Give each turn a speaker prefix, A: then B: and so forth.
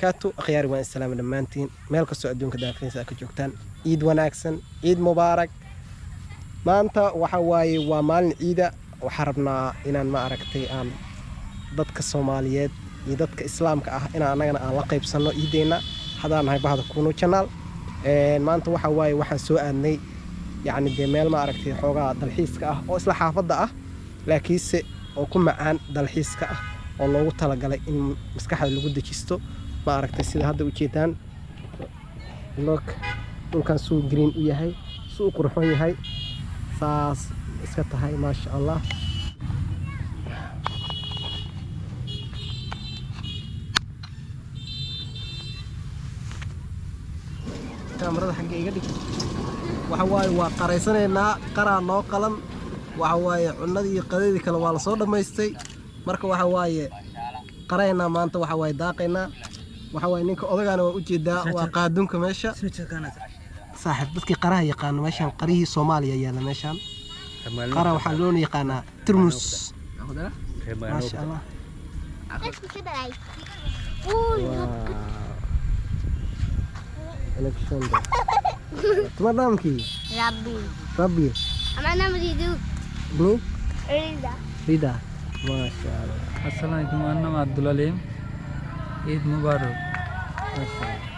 A: وبركاته أخياري وأنا السلام دمانتين مالك السوء دونك دافين ساكو جوكتان عيد وناكسن عيد مبارك ما أنت وحواي ومال عيدة وحربنا إن ما أركتي أن ضدك الصوماليات ضدك إسلامك إن أنا لقيب سنة إيدينا هذا أنا هاي بعض كونو channel ما أنت وحواي وحن سوء أني يعني دمال ما أركتي حوجا دلحيسك أو إصلاح حافظة لكنس oo ku macaan dalxiiska ah oo loogu talagalay in maskaxda lagu dajisto ma aragtay sida hadda u jeedaan look dhulkan soo green u yahay soo qurxoon yahay saas iska tahay ma sha Allah kaamirada xagga iga dhig waxa waaye waa qaraysaneynaa qaraa noo qalan وحواي عنادي قديدي كلا waa la soo dhameystay marka waxa waaye qarayna maanta waxa waaye daaqayna waxa waaye ninka odagaana waa u jeedaa waa qaadunka meesha saaxib dadkii qaraha yaqaan meeshan qarihii Soomaaliya yaala meeshan qara waxa loo yaqaanaa turmus ما شاء الله تمام كي ربي
B: أنا مريدو
A: بني
B: ريدا
A: ما شاء الله
C: السلام عليكم أنا عبد العليم عيد مبارك
A: ما شاء الله